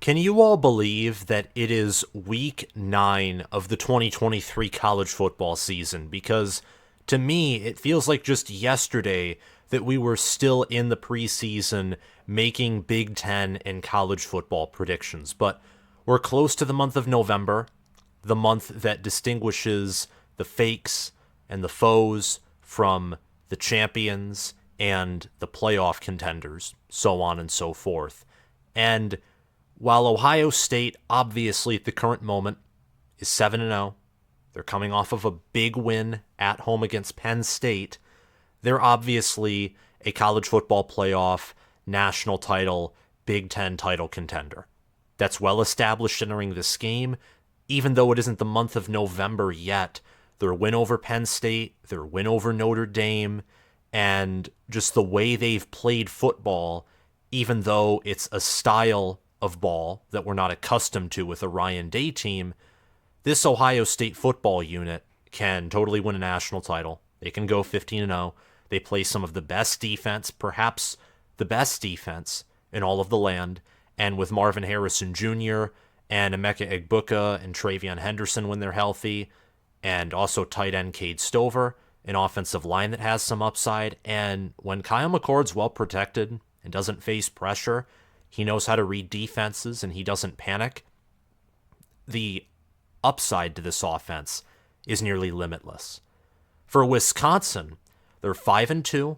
Can you all believe that it is week 9 of the 2023 college football season? Because to me, it feels like just yesterday that we were still in the preseason making Big Ten and college football predictions. But we're close to the month of November, the month that distinguishes the fakes and the foes from the champions and the playoff contenders, so on and so forth. And while Ohio State, obviously at the current moment, is 7-0, they're coming off of a big win at home against Penn State, they're obviously a college football playoff, national title, Big Ten title contender. That's well established entering this game, even though it isn't the month of November yet. Their win over Penn State, their win over Notre Dame, and just the way they've played football, even though it's a style of ball that we're not accustomed to with a Ryan Day team, this Ohio State football unit can totally win a national title. They can go 15-0. They play some of the best defense, perhaps the best defense in all of the land. And with Marvin Harrison Jr. and Emeka Egbuka and Travion Henderson when they're healthy, and also tight end Cade Stover, an offensive line that has some upside. And when Kyle McCord's well protected and doesn't face pressure, he knows how to read defenses and he doesn't panic. The upside to this offense is nearly limitless. For Wisconsin, they're 5-2.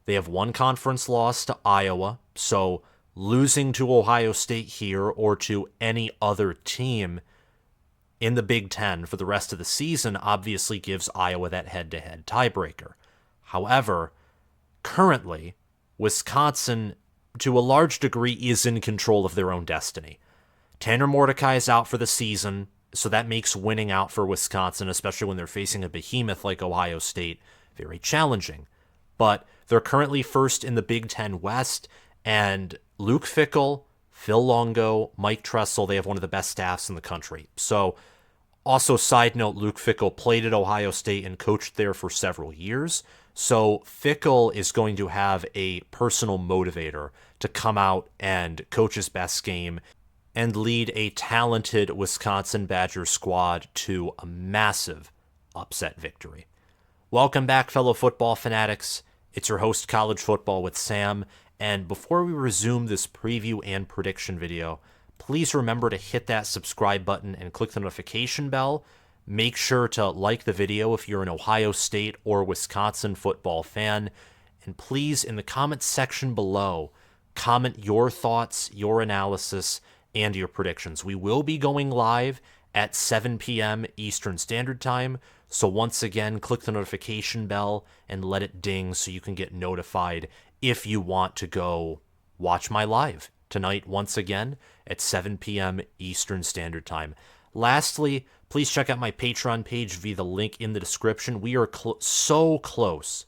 They have one conference loss to Iowa, so losing to Ohio State here or to any other team in the Big Ten for the rest of the season obviously gives Iowa that head-to-head tiebreaker. However, currently, Wisconsin, to a large degree, is in control of their own destiny. Tanner Mordecai is out for the season, so that makes winning out for Wisconsin, especially when they're facing a behemoth like Ohio State, very challenging. But they're currently first in the Big Ten West, and Luke Fickell, Phil Longo, Mike Tressel, they have one of the best staffs in the country. So, also side note, Luke Fickell played at Ohio State and coached there for several years. So Fickell is going to have a personal motivator to come out and coach his best game and lead a talented Wisconsin Badger squad to a massive upset victory. Welcome back, fellow football fanatics. It's your host, College Football with Sam. And before we resume this preview and prediction video, please remember to hit that subscribe button and click the notification bell. Make sure to like the video if you're an Ohio State or Wisconsin football fan. And please, in the comments section below, comment your thoughts, your analysis, and your predictions. We will be going live at 7 p.m. Eastern Standard Time. So once again, click the notification bell and let it ding so you can get notified if you want to go watch my live tonight once again at 7 p.m. Eastern Standard Time. Lastly, please check out my Patreon page via the link in the description. We are so close,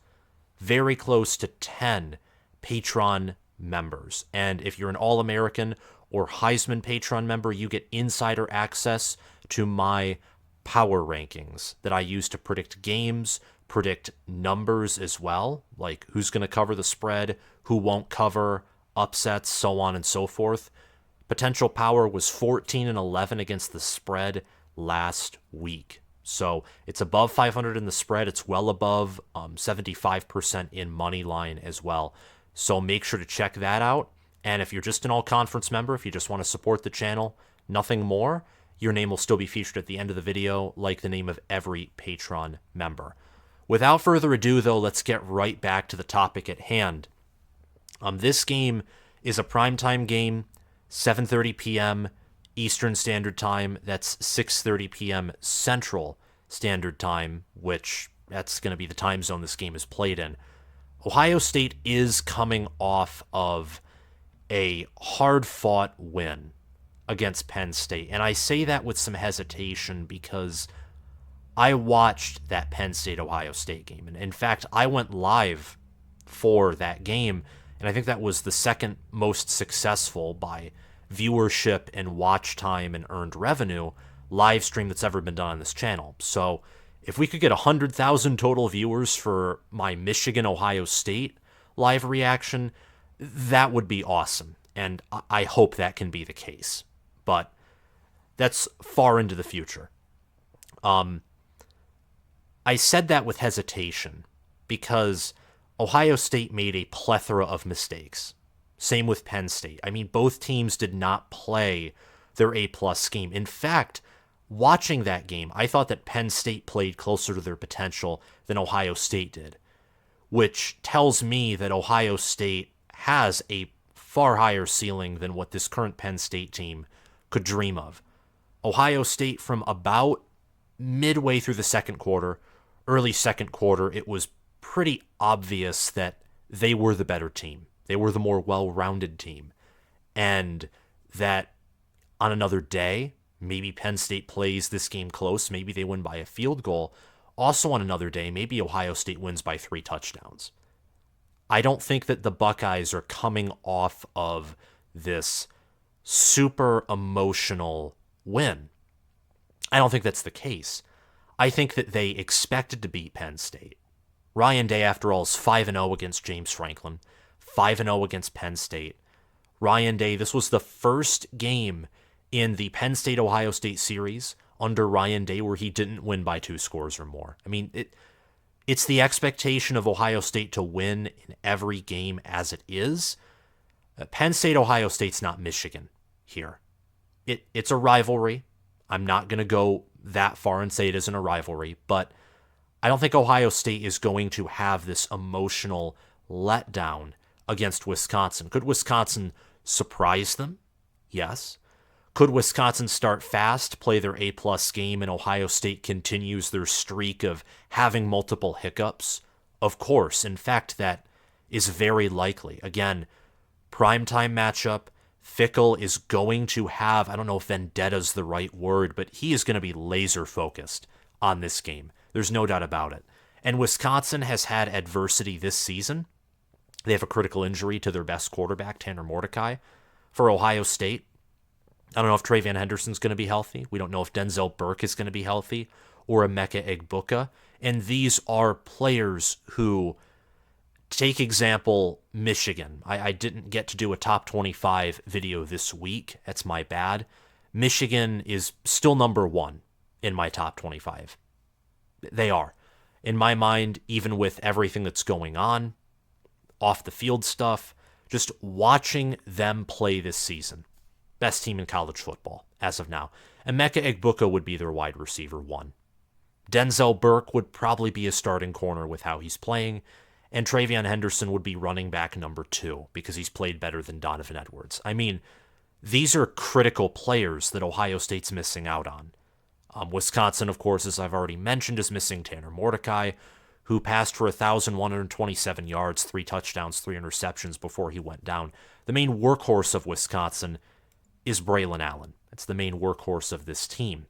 very close to 10 Patreon members. And if you're an All-American or Heisman Patreon member, you get insider access to my power rankings that I use to predict games, predict numbers as well, like who's going to cover the spread, who won't cover, upsets, so on and so forth. Potential power was 14-11 against the spread last week. So it's above 500 in the spread. It's well above 75% in money line as well. So make sure to check that out. And if you're just an all-conference member, if you just want to support the channel, nothing more, your name will still be featured at the end of the video, like the name of every Patreon member. Without further ado, though, let's get right back to the topic at hand. This game is a primetime game, 7:30 p.m. Eastern Standard Time. That's 6:30 p.m. Central Standard Time, which that's going to be the time zone this game is played in. Ohio State is coming off of a hard-fought win against Penn State, and I say that with some hesitation because I watched that Penn State-Ohio State game, and in fact, I went live for that game, and I think that was the second most successful by viewership and watch time and earned revenue live stream that's ever been done on this channel. So if we could get 100,000 total viewers for my Michigan-Ohio State live reaction, that would be awesome, and I hope that can be the case. but that's far into the future. I said that with hesitation because Ohio State made a plethora of mistakes. Same with Penn State. I mean, both teams did not play their A-plus game. In fact, watching that game, I thought that Penn State played closer to their potential than Ohio State did, which tells me that Ohio State has a far higher ceiling than what this current Penn State team could dream of. Ohio State, from about midway through the second quarter, early second quarter, it was pretty obvious that they were the better team. They were the more well-rounded team. And that on another day, maybe Penn State plays this game close. Maybe they win by a field goal. Also on another day, maybe Ohio State wins by 3 touchdowns. I don't think that the Buckeyes are coming off of this super emotional win. I don't think that's the case. I think that they expected to beat Penn State. Ryan Day, after all, is 5-0 against James Franklin, 5-0 against Penn State. Ryan Day, this was the first game in the Penn State-Ohio State series under Ryan Day where he didn't win by 2 scores or more. I mean, it's the expectation of Ohio State to win in every game as it is. Penn State-Ohio State's not Michigan here. It's a rivalry. I'm not going to go that far and say it isn't a rivalry, but I don't think Ohio State is going to have this emotional letdown against Wisconsin. Could Wisconsin surprise them? Yes. Could Wisconsin start fast, play their A-plus game, and Ohio State continues their streak of having multiple hiccups? Of course. In fact, that is very likely. Again, primetime matchup. Fickell is going to have, I don't know if vendetta's the right word, but he is going to be laser focused on this game. There's no doubt about it. And Wisconsin has had adversity this season. They have a critical injury to their best quarterback, Tanner Mordecai. For Ohio State, I don't know if Travion Henderson's going to be healthy. We don't know if Denzel Burke is going to be healthy or Emeka Egbuka. And these are players who, take example, Michigan. I didn't get to do a top 25 video this week. That's my bad. Michigan is still number 1 in my top 25. They are. In my mind, even with everything that's going on, off the field stuff, just watching them play this season. Best team in college football as of now. Emeka Egbuka would be their wide receiver 1. Denzel Burke would probably be a starting corner with how he's playing, and Travion Henderson would be running back number 2 because he's played better than Donovan Edwards. I mean, these are critical players that Ohio State's missing out on. Wisconsin, of course, as I've already mentioned, is missing Tanner Mordecai, who passed for 1,127 yards, 3 touchdowns, 3 interceptions before he went down. The main workhorse of Wisconsin is Brealon Allen. That's the main workhorse of this team.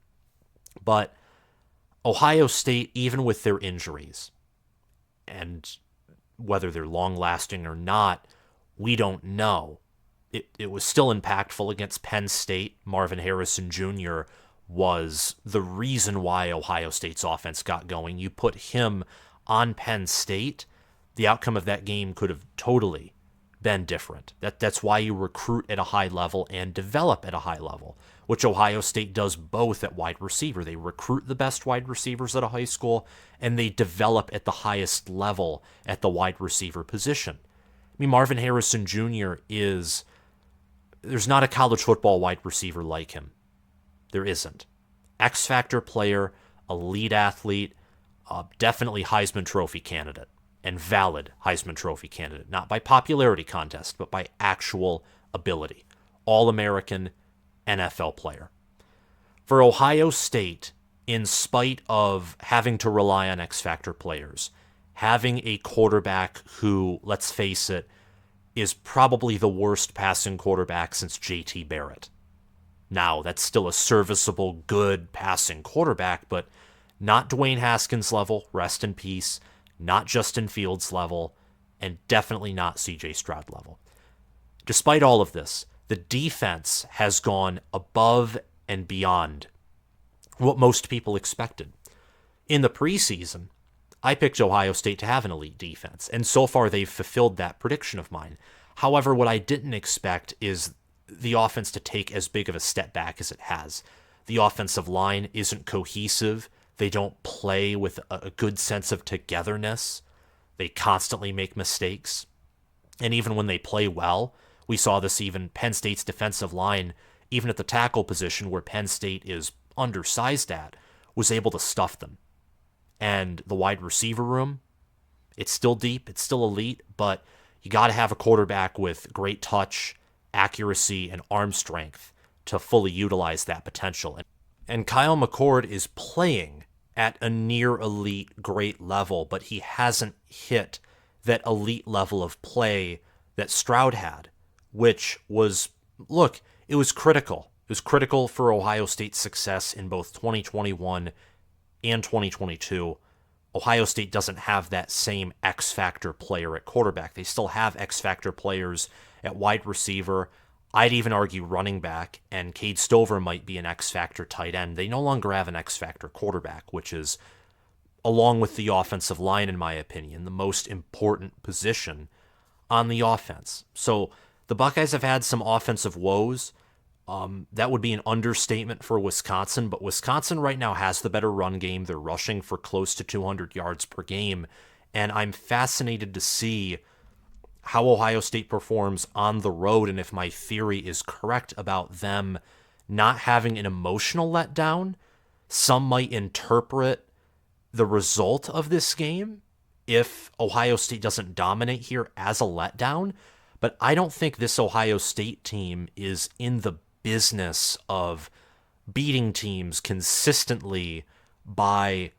But Ohio State, even with their injuries, and whether they're long-lasting or not, we don't know. It was still impactful against Penn State. Marvin Harrison Jr. was the reason why Ohio State's offense got going. You put him on Penn State, the outcome of that game could have totally been different. That's why you recruit at a high level and develop at a high level, which Ohio State does both at wide receiver. They recruit the best wide receivers at a high school, and they develop at the highest level at the wide receiver position. I mean, Marvin Harrison Jr. There's not a college football wide receiver like him. There isn't. X-factor player, elite athlete, definitely Heisman Trophy candidate, and valid Heisman Trophy candidate, not by popularity contest, but by actual ability. All-American NFL player. For Ohio State, in spite of having to rely on X-factor players, having a quarterback who, let's face it, is probably the worst passing quarterback since JT Barrett. Now, that's still a serviceable, good passing quarterback, but not Dwayne Haskins level, rest in peace, not Justin Fields level, and definitely not CJ Stroud level. Despite all of this, the defense has gone above and beyond what most people expected. In the preseason, I picked Ohio State to have an elite defense, and so far they've fulfilled that prediction of mine. However, what I didn't expect is the offense to take as big of a step back as it has. The offensive line isn't cohesive. They don't play with a good sense of togetherness. They constantly make mistakes. And even when they play well, we saw this even Penn State's defensive line, even at the tackle position where Penn State is undersized at, was able to stuff them. And the wide receiver room, it's still deep, it's still elite, but you got to have a quarterback with great touch, accuracy, and arm strength to fully utilize that potential. And Kyle McCord is playing at a near elite great level, but he hasn't hit that elite level of play that Stroud had, which was, look, it was critical. It was critical for Ohio State's success in both 2021 and 2022. Ohio State doesn't have that same X-factor player at quarterback. They still have X-factor players at wide receiver. I'd even argue running back, and Cade Stover might be an X-factor tight end. They no longer have an X-factor quarterback, which is, along with the offensive line, in my opinion, the most important position on the offense. So the Buckeyes have had some offensive woes. That would be an understatement for Wisconsin, but Wisconsin right now has the better run game. They're rushing for close to 200 yards per game, and I'm fascinated to see how Ohio State performs on the road, and if my theory is correct about them not having an emotional letdown. Some might interpret the result of this game, if Ohio State doesn't dominate here, as a letdown, but I don't think this Ohio State team is in the business of beating teams consistently by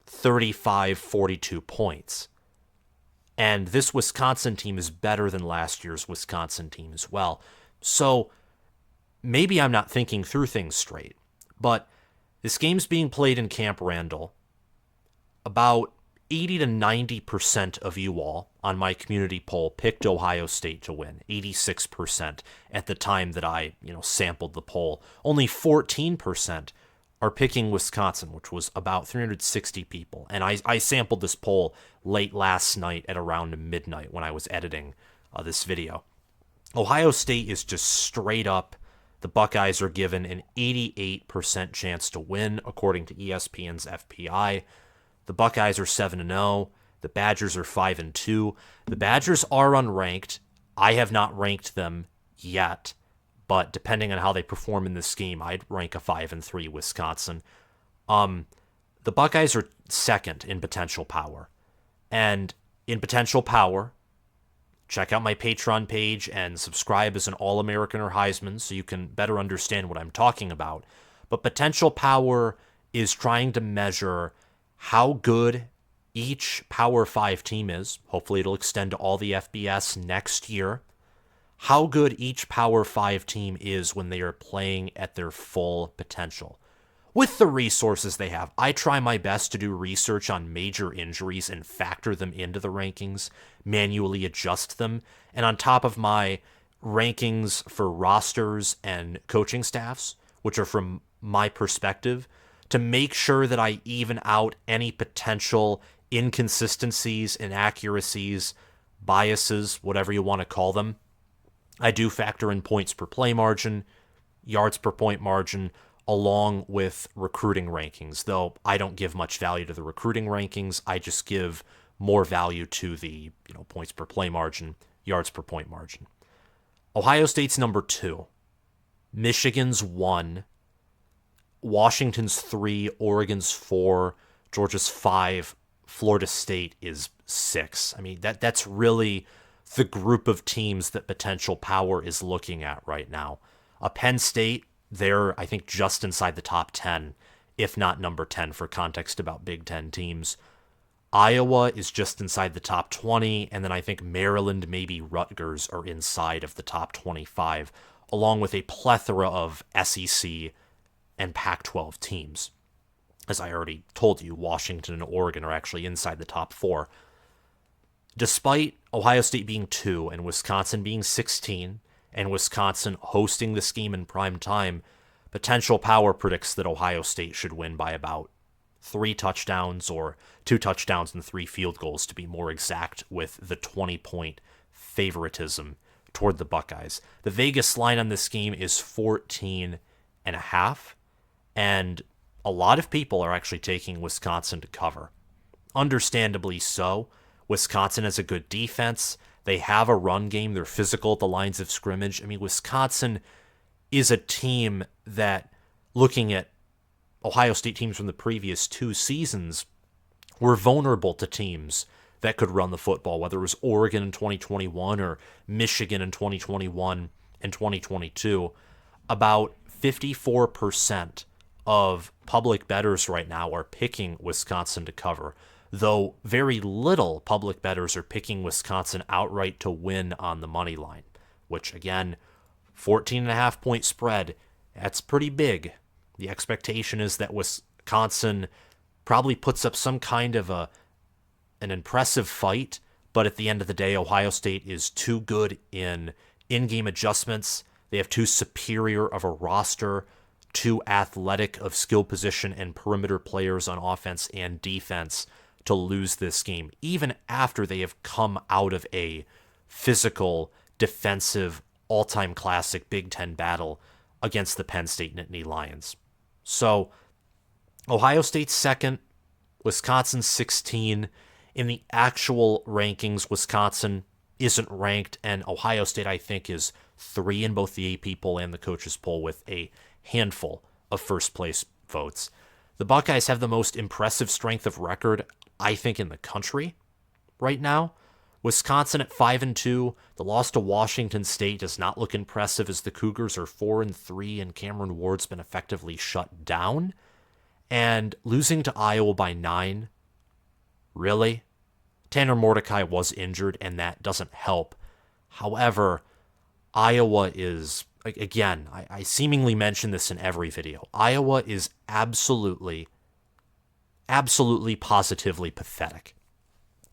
35-42 points. And this Wisconsin team is better than last year's Wisconsin team as well. So maybe I'm not thinking through things straight, but this game's being played in Camp Randall. About 80 to 90% of you all on my community poll picked Ohio State to win, 86% at the time that I, sampled the poll. Only 14% are picking Wisconsin, which was about 360 people. And I sampled this poll late last night at around midnight when I was editing this video. Ohio State is just straight up. The Buckeyes are given an 88% chance to win, according to ESPN's FPI. The Buckeyes are 7-0. The Badgers are 5-2. The Badgers are unranked. I have not ranked them yet, but depending on how they perform in this game, I'd rank a 5-3 Wisconsin. The Buckeyes are second in potential power. And in potential power, check out my Patreon page and subscribe as an All-American or Heisman so you can better understand what I'm talking about. But potential power is trying to measure how good each Power 5 team is. Hopefully it'll extend to all the FBS next year. How good each Power 5 team is when they are playing at their full potential. With the resources they have, I try my best to do research on major injuries and factor them into the rankings, manually adjust them, and on top of my rankings for rosters and coaching staffs, which are from my perspective, to make sure that I even out any potential inconsistencies, inaccuracies, biases, whatever you want to call them. I do factor in points per play margin, yards per point margin, along with recruiting rankings, though I don't give much value to the recruiting rankings. I just give more value to the points per play margin, yards per point margin. Ohio State's number 2. Michigan's 1. Washington's 3, Oregon's 4, Georgia's 5, Florida State is 6. I mean, that's really the group of teams that potential power is looking at right now. Penn State, they're, I think, just inside the top 10, if not number 10 for context about Big Ten teams. Iowa is just inside the top 20, and then I think Maryland, maybe Rutgers, are inside of the top 25, along with a plethora of SEC and Pac-12 teams. As I already told you, Washington and Oregon are actually inside the top 4. Despite Ohio State being 2 and Wisconsin being 16, and Wisconsin hosting this game in prime time, potential power predicts that Ohio State should win by about 3 touchdowns or 2 touchdowns and 3 field goals, to be more exact, with the 20-point favoritism toward the Buckeyes. The Vegas line on this game is 14.5, and a lot of people are actually taking Wisconsin to cover. Understandably so. Wisconsin has a good defense. They have a run game. They're physical at the lines of scrimmage. I mean, Wisconsin is a team that, looking at Ohio State teams from the previous 2 seasons, were vulnerable to teams that could run the football, whether it was Oregon in 2021 or Michigan in 2021 and 2022. About 54% of public bettors right now are picking Wisconsin to cover, though very little public bettors are picking Wisconsin outright to win on the money line, which, again, 14.5 point spread, that's pretty big. The expectation is that Wisconsin probably puts up some kind of an impressive fight, but at the end of the day, Ohio State is too good in-game adjustments. They have too superior of a roster, too athletic of skill position and perimeter players on offense and defense to lose this game, even after they have come out of a physical, defensive, all-time classic Big Ten battle against the Penn State Nittany Lions. So, Ohio State's second, Wisconsin's 16. In the actual rankings, Wisconsin isn't ranked, and Ohio State, I think, is 3 in both the AP poll and the coaches poll with a handful of first-place votes. The Buckeyes have the most impressive strength of record, I think, in the country right now. Wisconsin at 5-2. The loss to Washington State does not look impressive, as the Cougars are 4-3 and Cameron Ward's been effectively shut down. And losing to Iowa by 9, really? Tanner Mordecai was injured, and that doesn't help. However, Iowa is, again, I seemingly mention this in every video. Iowa is absolutely, positively pathetic.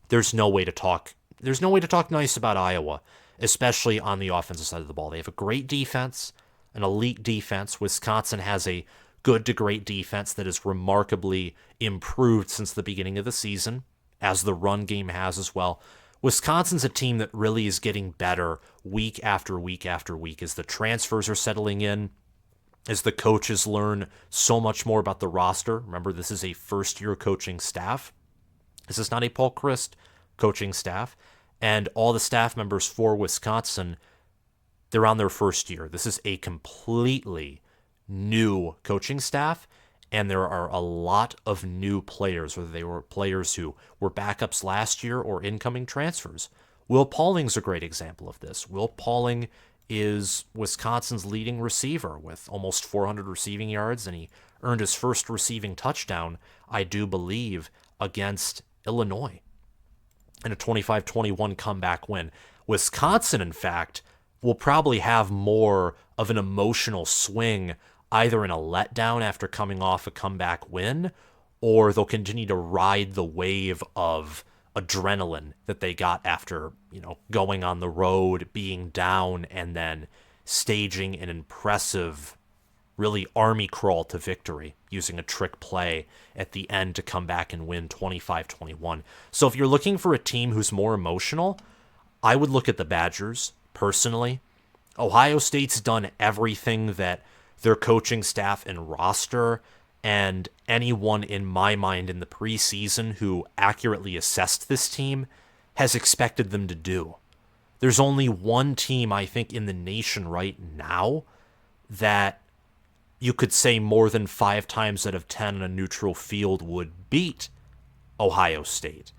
There's no way to talk nice about Iowa, especially on the offensive side of the ball. They have a great defense, an elite defense. Wisconsin has a good to great defense that has remarkably improved since the beginning of the season, as the run game has as well. Wisconsin's a team that really is getting better week after week after week as the transfers are settling in, as the coaches learn so much more about the roster. Remember, this is a first-year coaching staff. This is not a Paul Chryst coaching staff. And all the staff members for Wisconsin, they're on their first year. This is a completely new coaching staff, and there are a lot of new players, whether they were players who were backups last year or incoming transfers. Will Pauling's a great example of this. Will Pauling is Wisconsin's leading receiver with almost 400 receiving yards, and he earned his first receiving touchdown, I do believe, against Illinois in a 25-21 comeback win. Wisconsin, in fact, will probably have more of an emotional swing, either in a letdown after coming off a comeback win, or they'll continue to ride the wave of adrenaline that they got after, going on the road, being down, and then staging an impressive, really army crawl to victory using a trick play at the end to come back and win 25-21. So if you're looking for a team who's more emotional, I would look at the Badgers, personally. Ohio State's done everything that their coaching staff and roster and anyone in my mind in the preseason who accurately assessed this team has expected them to do. There's only one team, I think, in the nation right now that you could say more than 5 times out of 10 on a neutral field would beat Ohio State.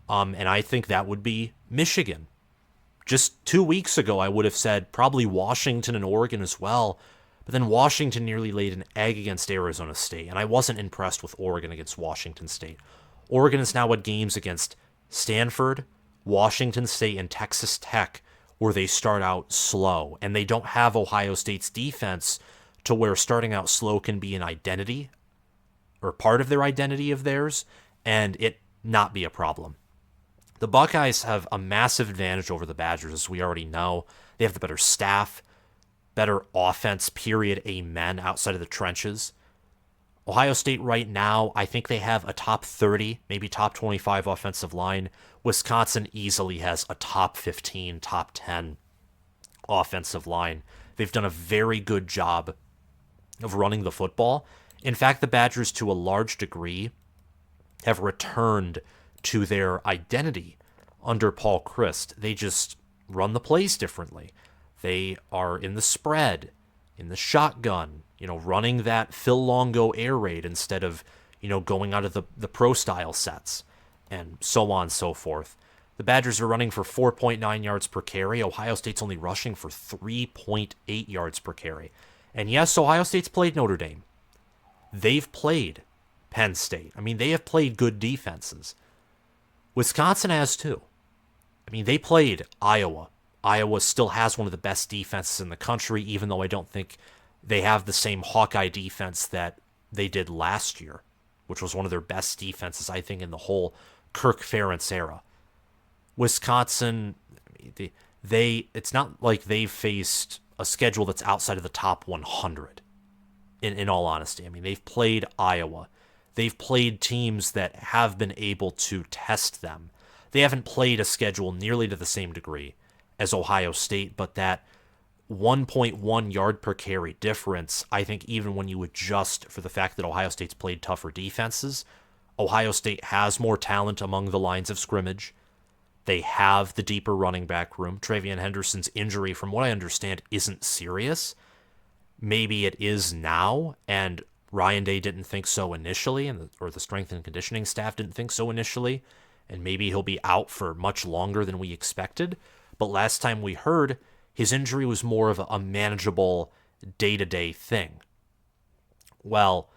And I think that would be Michigan. Just 2 weeks ago, I would have said probably Washington and Oregon as well. But then Washington nearly laid an egg against Arizona State, and I wasn't impressed with Oregon against Washington State. Oregon has now had games against Stanford, Washington State, and Texas Tech where they start out slow, and they don't have Ohio State's defense to where starting out slow can be an identity or part of their identity of theirs, and it not be a problem. The Buckeyes have a massive advantage over the Badgers, as we already know. They have the better staff, better offense, period, amen, outside of the trenches. Ohio State right now, I think they have a top 30, maybe top 25 offensive line. Wisconsin easily has a top 15, top 10 offensive line. They've done a very good job of running the football. In fact, the Badgers, to a large degree, have returned to their identity under Paul Chryst. They just run the plays differently. They are in the spread, in the shotgun, running that Phil Longo air raid instead of, going out of the pro-style sets, and so on and so forth. The Badgers are running for 4.9 yards per carry. Ohio State's only rushing for 3.8 yards per carry. And yes, Ohio State's played Notre Dame. They've played Penn State. They have played good defenses. Wisconsin has too. They played Iowa. Iowa still has one of the best defenses in the country, even though I don't think they have the same Hawkeye defense that they did last year, which was one of their best defenses, I think, in the whole Kirk Ferentz era. Wisconsin, it's not like they've faced a schedule that's outside of the top 100, in all honesty. They've played Iowa. They've played teams that have been able to test them. They haven't played a schedule nearly to the same degree as Ohio State, but that 1.1 yard per carry difference, I think even when you adjust for the fact that Ohio State's played tougher defenses, Ohio State has more talent among the lines of scrimmage. They have the deeper running back room. TreVeyon Henderson's injury, from what I understand, isn't serious. Maybe it is now, and Ryan Day didn't think so initially, or the strength and conditioning staff didn't think so initially, and maybe he'll be out for much longer than we expected. But last time we heard, his injury was more of a manageable day-to-day thing. Well,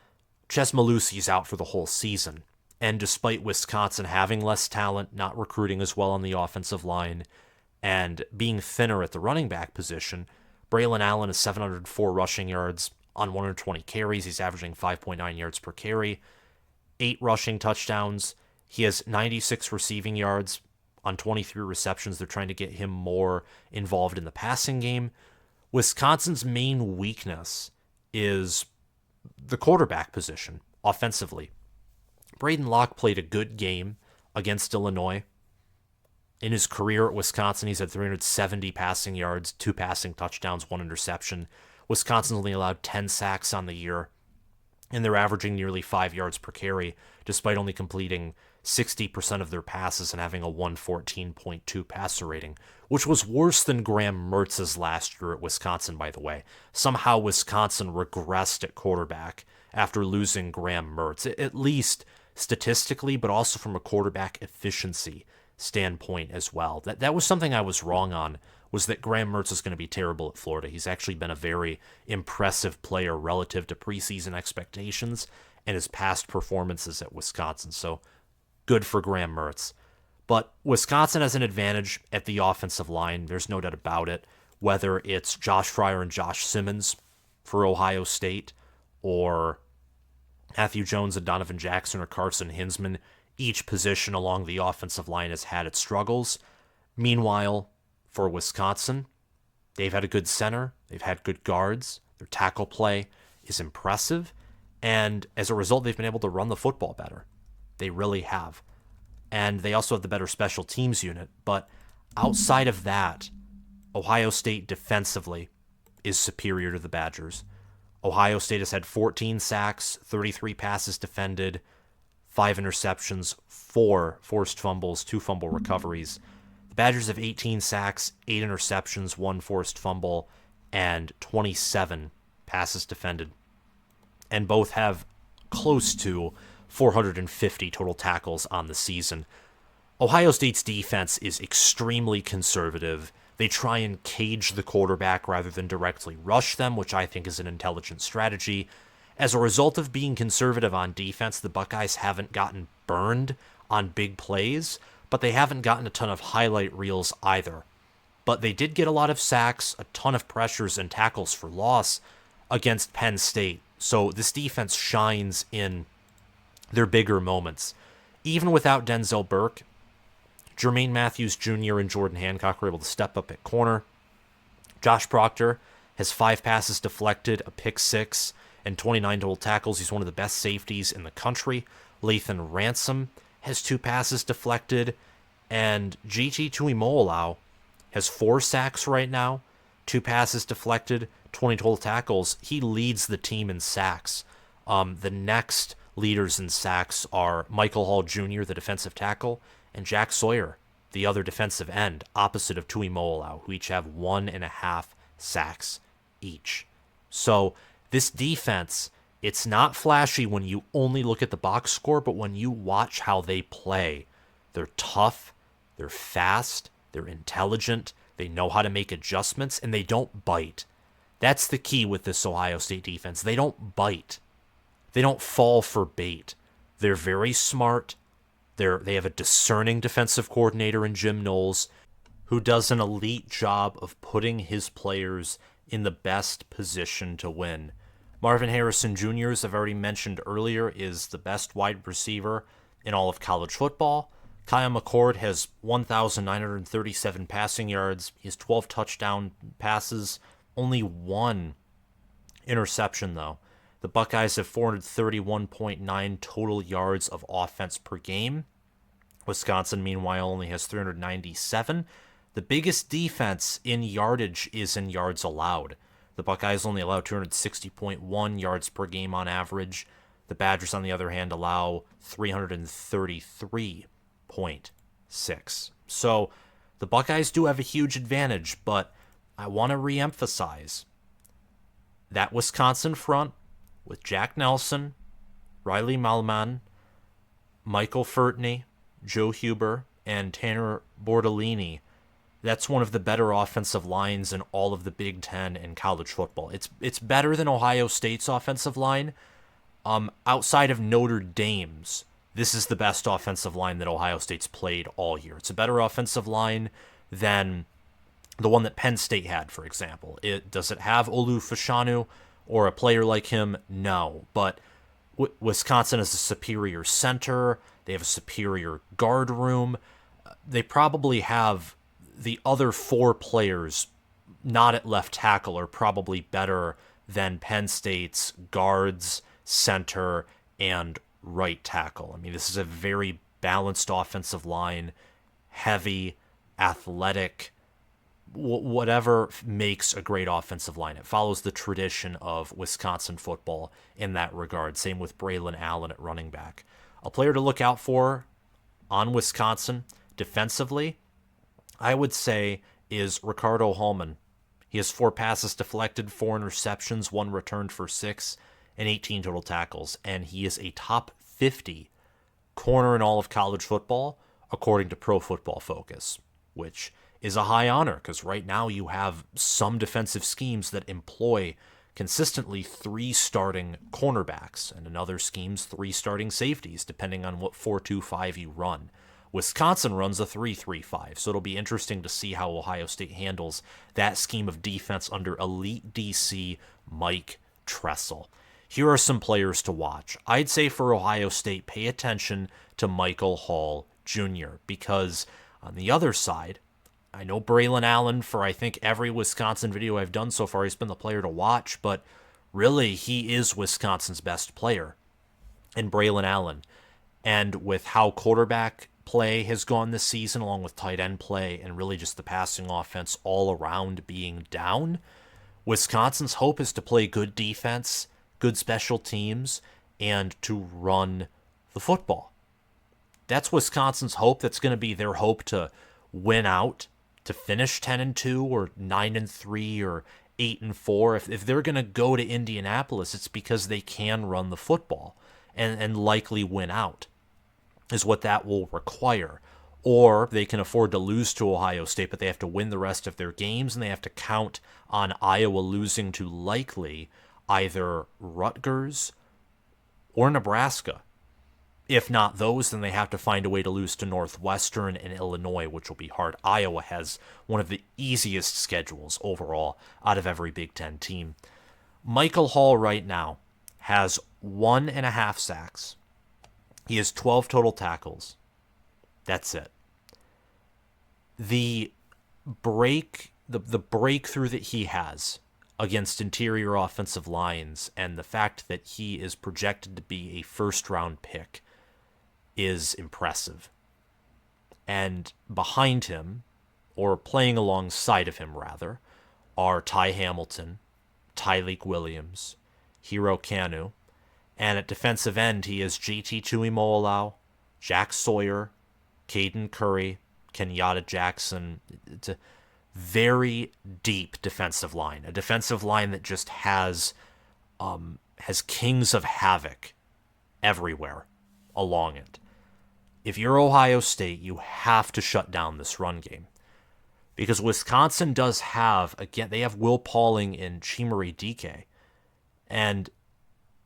Ches Malusi's out for the whole season, and despite Wisconsin having less talent, not recruiting as well on the offensive line, and being thinner at the running back position, Brealon Allen has 704 rushing yards on 120 carries. He's averaging 5.9 yards per carry, 8 rushing touchdowns. He has 96 receiving yards on 23 receptions. They're trying to get him more involved in the passing game. Wisconsin's main weakness is the quarterback position offensively. Braden Locke played a good game against Illinois. In his career at Wisconsin, he's had 370 passing yards, 2 passing touchdowns, 1 interception. Wisconsin's only allowed 10 sacks on the year, and they're averaging nearly 5 yards per carry, despite only completing 60% of their passes and having a 114.2 passer rating, which was worse than Graham Mertz's last year at Wisconsin, by the way. Somehow Wisconsin regressed at quarterback after losing Graham Mertz, at least statistically, but also from a quarterback efficiency standpoint as well. That was something I was wrong on, was that Graham Mertz is going to be terrible at Florida. He's actually been a very impressive player relative to preseason expectations and his past performances at Wisconsin. So good for Graham Mertz. But Wisconsin has an advantage at the offensive line. There's no doubt about it. Whether it's Josh Fryer and Josh Simmons for Ohio State, or Matthew Jones and Donovan Jackson or Carson Hinsman, each position along the offensive line has had its struggles. Meanwhile, for Wisconsin, they've had a good center. They've had good guards. Their tackle play is impressive. And as a result, they've been able to run the football better. They really have. And they also have the better special teams unit. But outside of that, Ohio State defensively is superior to the Badgers. Ohio State has had 14 sacks, 33 passes defended, 5 interceptions, 4 forced fumbles, 2 fumble recoveries. The Badgers have 18 sacks, 8 interceptions, 1 forced fumble, and 27 passes defended. And both have close to 450 total tackles on the season. Ohio State's defense is extremely conservative. They try and cage the quarterback rather than directly rush them, which I think is an intelligent strategy. As a result of being conservative on defense, the Buckeyes haven't gotten burned on big plays, but they haven't gotten a ton of highlight reels either. But they did get a lot of sacks, a ton of pressures, and tackles for loss against Penn State. So this defense shines in their bigger moments. Even without Denzel Burke, Jermaine Matthews Jr. and Jordan Hancock were able to step up at corner. Josh Proctor has 5 passes deflected, a pick 6, and 29 total tackles. He's one of the best safeties in the country. Lathan Ransom has 2 passes deflected, and JT Tuimoloau has 4 sacks right now, 2 passes deflected, 20 total tackles. He leads the team in sacks. The next leaders in sacks are Michael Hall Jr., the defensive tackle, and Jack Sawyer, the other defensive end, opposite of Tuimoloau, who each have 1.5 sacks each. So this defense, it's not flashy when you only look at the box score, but when you watch how they play, they're tough, they're fast, they're intelligent, they know how to make adjustments, and they don't bite. That's the key with this Ohio State defense. They don't bite. They don't fall for bait. They're very smart. They have a discerning defensive coordinator in Jim Knowles, who does an elite job of putting his players in the best position to win. Marvin Harrison Jr., as I've already mentioned earlier, is the best wide receiver in all of college football. Kyle McCord has 1,937 passing yards. He has 12 touchdown passes, only 1 interception, though. The Buckeyes have 431.9 total yards of offense per game. Wisconsin, meanwhile, only has 397. The biggest defense in yardage is in yards allowed. The Buckeyes only allow 260.1 yards per game on average. The Badgers, on the other hand, allow 333.6. So the Buckeyes do have a huge advantage, but I want to reemphasize that Wisconsin front with Jack Nelson, Riley Malman, Michael Furtney, Joe Huber, and Tanner Bordellini. That's one of the better offensive lines in all of the Big Ten in college football. It's better than Ohio State's offensive line. Outside of Notre Dame's, this is the best offensive line that Ohio State's played all year. It's a better offensive line than the one that Penn State had, for example. Does it have Olu Fashanu or a player like him? No. But Wisconsin has a superior center. They have a superior guard room. They probably have the other 4 players not at left tackle are probably better than Penn State's guards, center, and right tackle. I mean, this is a very balanced offensive line, heavy, athletic, whatever makes a great offensive line. It follows the tradition of Wisconsin football in that regard. Same with Brealon Allen at running back. A player to look out for on Wisconsin defensively, I would say, is Ricardo Hallman. He has 4 passes deflected, 4 interceptions, 1 returned for 6, and 18 total tackles. And he is a top 50 corner in all of college football, according to Pro Football Focus, which is a high honor because right now you have some defensive schemes that employ consistently 3 starting cornerbacks and in other schemes 3 starting safeties, depending on what 4-2-5 you run. Wisconsin runs a 3-3-5, so it'll be interesting to see how Ohio State handles that scheme of defense under elite DC Mike Tressel. Here are some players to watch. I'd say for Ohio State, pay attention to Michael Hall Jr. because on the other side, I know Brealon Allen, for I think every Wisconsin video I've done so far, he's been the player to watch, but really he is Wisconsin's best player in Brealon Allen. And with how quarterback play has gone this season, along with tight end play and really just the passing offense all around being down, Wisconsin's hope is to play good defense, good special teams, and to run the football. That's Wisconsin's hope. That's going to be their hope to win out, to finish 10-2 or 9-3 or 8-4. If they're going to go to Indianapolis, it's because they can run the football and likely win out, is what that will require. Or they can afford to lose to Ohio State, but they have to win the rest of their games, and they have to count on Iowa losing to likely either Rutgers or Nebraska. If not those, then they have to find a way to lose to Northwestern and Illinois, which will be hard. Iowa has one of the easiest schedules overall out of every Big Ten team. Michael Hall right now has 1.5 sacks. He has 12 total tackles. That's it. The breakthrough that he has against interior offensive lines and the fact that he is projected to be a first-round pick is impressive. And behind him, or playing alongside of him rather, are Ty Hamilton, Tyleik Williams, Hero Kanu, and at defensive end, he has JT Tuimoloau, Jack Sawyer, Caden Curry, Kenyatta Jackson. It's a very deep defensive line, a defensive line that just has kings of havoc everywhere along it. If you're Ohio State, you have to shut down this run game. Because Wisconsin does have, again, they have Will Pauling and Chimere Dike. And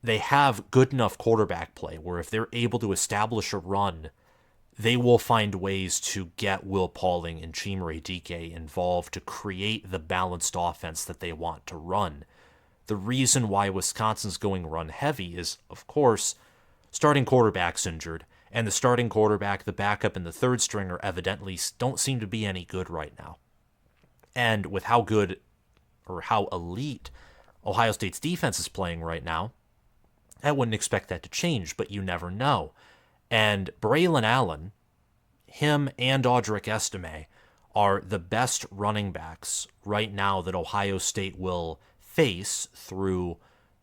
they have good enough quarterback play where if they're able to establish a run, they will find ways to get Will Pauling and Chimere Dike involved to create the balanced offense that they want to run. The reason why Wisconsin's going run heavy is, of course, starting quarterback's injured, and the starting quarterback, the backup, and the third stringer evidently don't seem to be any good right now. And with how good or how elite Ohio State's defense is playing right now, I wouldn't expect that to change, but you never know. And Brealon Allen, him and Audric Estime are the best running backs right now that Ohio State will face through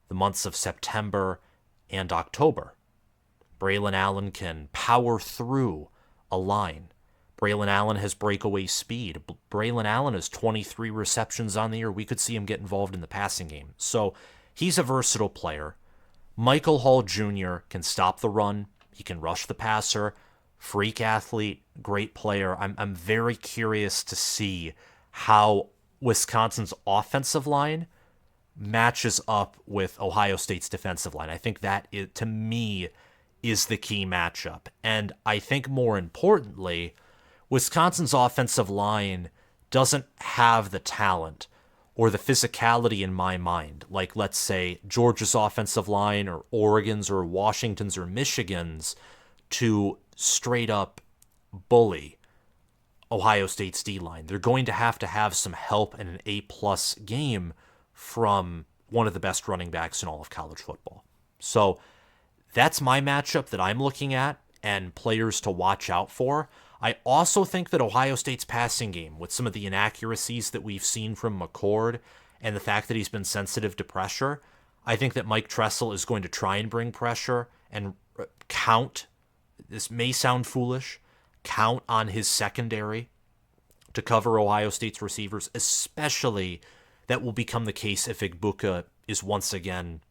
the months of September and October. Brealon Allen can power through a line. Brealon Allen has breakaway speed. Brealon Allen has 23 receptions on the year. We could see him get involved in the passing game. So he's a versatile player. Michael Hall Jr. can stop the run. He can rush the passer. Freak athlete, great player. I'm very curious to see how Wisconsin's offensive line matches up with Ohio State's defensive line. I think that, to me, is the key matchup. And I think more importantly, Wisconsin's offensive line doesn't have the talent or the physicality in my mind, like, let's say, Georgia's offensive line or Oregon's or Washington's or Michigan's, to straight up bully Ohio State's D-line. They're going to have some help in an A-plus game from one of the best running backs in all of college football. So that's my matchup that I'm looking at and players to watch out for. I also think that Ohio State's passing game, with some of the inaccuracies that we've seen from McCord and the fact that he's been sensitive to pressure, I think that Mike Tressel is going to try and bring pressure and count, this may sound foolish, count on his secondary to cover Ohio State's receivers, especially that will become the case if Igbuka is once again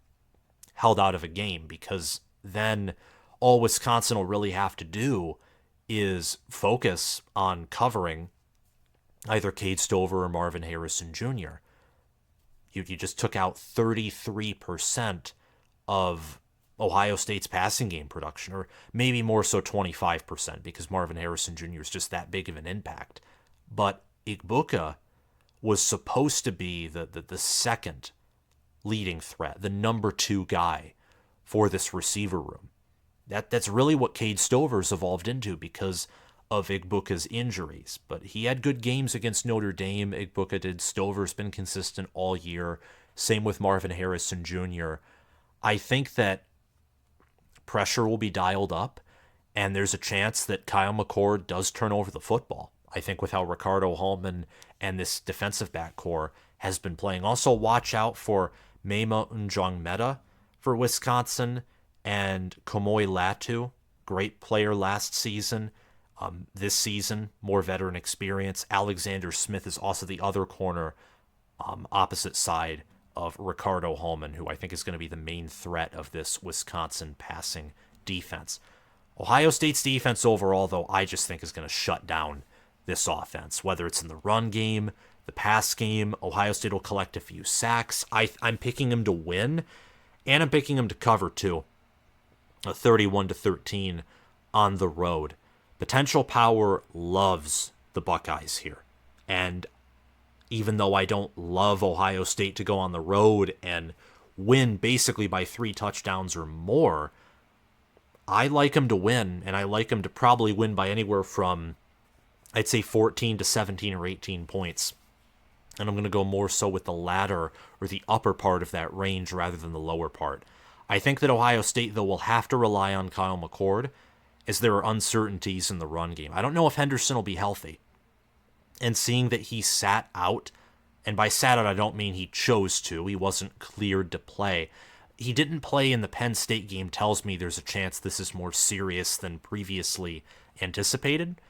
held out of a game, because then all Wisconsin will really have to do is focus on covering either Cade Stover or Marvin Harrison Jr. You just took out 33% of Ohio State's passing game production, or maybe more so 25%, because Marvin Harrison Jr. is just that big of an impact. But Igbuka was supposed to be the second leading threat, the number 2 guy for this receiver room. That's really what Cade Stover's evolved into because of Igbuka's injuries. But he had good games against Notre Dame. Igbuka did. Stover's been consistent all year. Same with Marvin Harrison Jr. I think that pressure will be dialed up, and there's a chance that Kyle McCord does turn over the football. I think with how Ricardo Hallman and this defensive back core has been playing. Also, watch out for Mema Njongmeta for Wisconsin and Komoy Latu, great player last season. This season, more veteran experience. Alexander Smith is also the other corner, opposite side of Ricardo Hallman, who I think is going to be the main threat of this Wisconsin passing defense. Ohio State's defense overall, though, I just think is going to shut down this offense, whether it's in the run game, the pass game. Ohio State will collect a few sacks. I'm picking them to win, and I'm picking them to cover too. 31-13 on the road. Potential Power loves the Buckeyes here. And even though I don't love Ohio State to go on the road and win basically by 3 touchdowns or more, I like them to win, and I like them to probably win by anywhere from, I'd say, 14 to 17 or 18 points. And I'm going to go more so with the latter or the upper part of that range rather than the lower part. I think that Ohio State, though, will have to rely on Kyle McCord as there are uncertainties in the run game. I don't know if Henderson will be healthy. And seeing that he sat out And by sat out, I don't mean he chose to. He wasn't cleared to play. He didn't play in the Penn State game tells me there's a chance this is more serious than previously anticipated.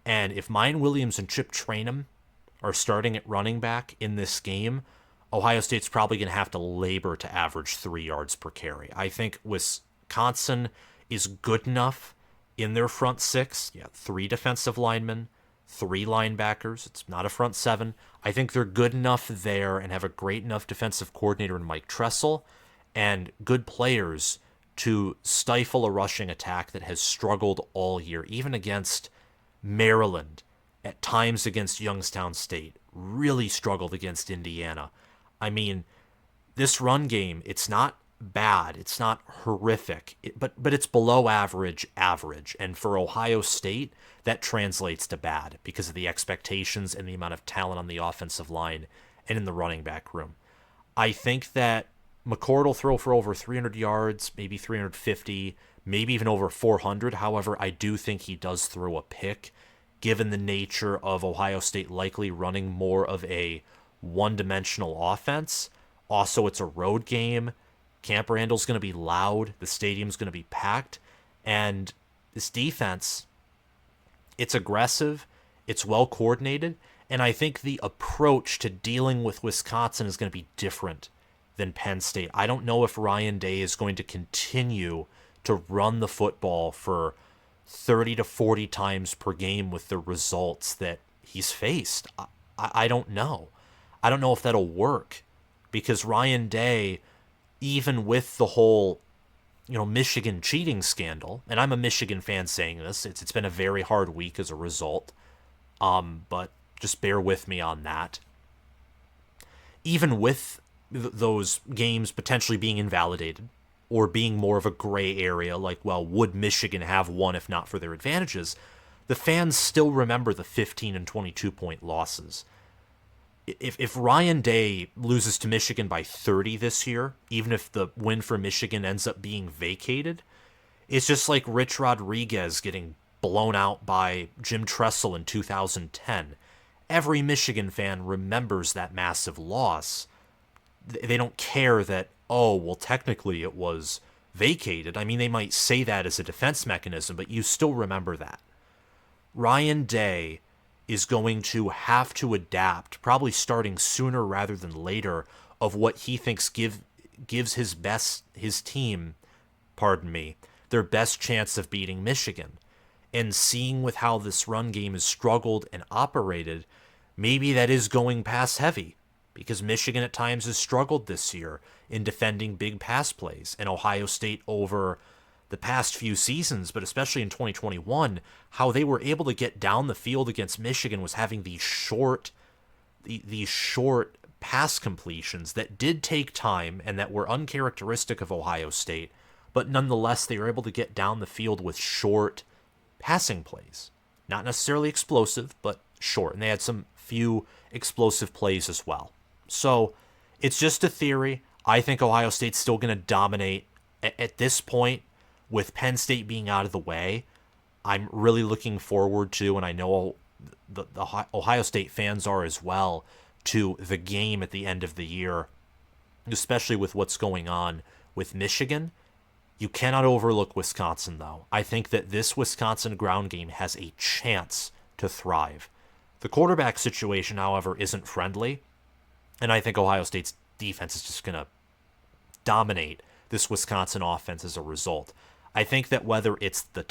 And if Mayan Williams and Chip Trayanum are starting at running back in this game, Ohio State's probably going to have to labor to average 3 yards per carry. I think Wisconsin is good enough in their front six. Yeah, 3 defensive linemen, 3 linebackers. It's not a front 7. I think they're good enough there and have a great enough defensive coordinator in Mike Tressel and good players to stifle a rushing attack that has struggled all year, even against Maryland, at times against Youngstown State, really struggled against Indiana. I mean, this run game, it's not bad, it's not horrific, but it's below average, and for Ohio State, that translates to bad because of the expectations and the amount of talent on the offensive line and in the running back room. I think that McCord will throw for over 300 yards, maybe 350, maybe even over 400. However, I do think he does throw a pick, given the nature of Ohio State likely running more of a one-dimensional offense. Also, it's a road game. Camp Randall's going to be loud. The stadium's going to be packed. And this defense, it's aggressive. It's well-coordinated. And I think the approach to dealing with Wisconsin is going to be different than Penn State. I don't know if Ryan Day is going to continue to run the football for 30 to 40 times per game with the results that he's faced. I don't know. I don't know if that'll work because Ryan Day, even with the whole, Michigan cheating scandal, and I'm a Michigan fan saying this, it's been a very hard week as a result, but just bear with me on that. Even with those games potentially being invalidated or being more of a gray area, like, well, would Michigan have won if not for their advantages, the fans still remember the 15 and 22-point losses. If Ryan Day loses to Michigan by 30 this year, even if the win for Michigan ends up being vacated, it's just like Rich Rodriguez getting blown out by Jim Tressel in 2010. Every Michigan fan remembers that massive loss. They don't care that, technically it was vacated. I mean, they might say that as a defense mechanism, but you still remember that. Ryan Day is going to have to adapt, probably starting sooner rather than later, of what he thinks gives his team, their best chance of beating Michigan. And seeing with how this run game has struggled and operated, maybe that is going pass heavy, because Michigan at times has struggled this year in defending big pass plays, and Ohio State over the past few seasons, but especially in 2021, how they were able to get down the field against Michigan was having these short pass completions that did take time and that were uncharacteristic of Ohio State, but nonetheless they were able to get down the field with short passing plays. Not necessarily explosive, but short, and they had some few explosive plays as well. So it's just a theory. I think Ohio State's still going to dominate at this point. With Penn State being out of the way, I'm really looking forward to, and I know the Ohio State fans are as well, to the game at the end of the year, especially with what's going on with Michigan. You cannot overlook Wisconsin, though. I think that this Wisconsin ground game has a chance to thrive. The quarterback situation, however, isn't friendly, and I think Ohio State's defense is just going to dominate this Wisconsin offense as a result. I think that whether it's the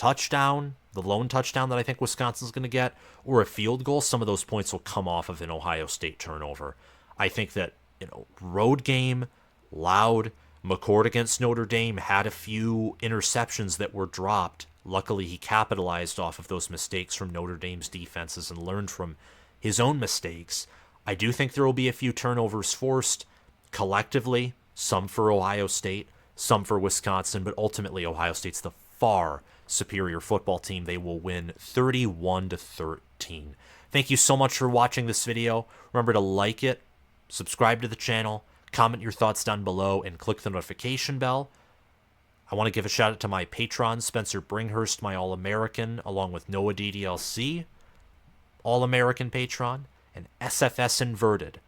lone touchdown that I think Wisconsin's going to get, or a field goal, some of those points will come off of an Ohio State turnover. I think that, road game, loud. McCord against Notre Dame had a few interceptions that were dropped. Luckily, he capitalized off of those mistakes from Notre Dame's defenses and learned from his own mistakes. I do think there will be a few turnovers forced collectively, some for Ohio State, some for Wisconsin, but ultimately Ohio State's the far superior football team. They will win 31-13. Thank you so much for watching this video. Remember to like it, subscribe to the channel, comment your thoughts down below, and click the notification bell. I want to give a shout out to my patrons, Spencer Bringhurst, my All-American, along with Noah DDLC, All-American patron, and SFS Inverted,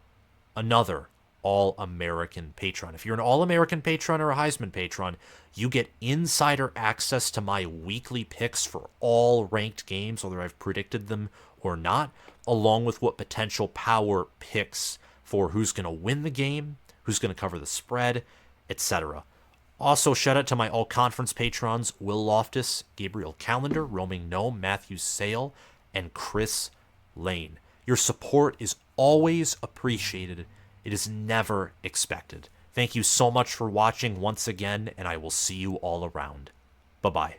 another All-American patron. If you're an All-American patron or a Heisman patron, you get insider access to my weekly picks for all ranked games, whether I've predicted them or not, along with what potential power picks for who's going to win the game, who's going to cover the spread, etc. Also, shout out to my all-conference patrons, Will Loftus, Gabriel Calendar, Roaming Gnome, Matthew Sale, and Chris Lane. Your support is always appreciated. It is never expected. Thank you so much for watching once again, and I will see you all around. Bye-bye.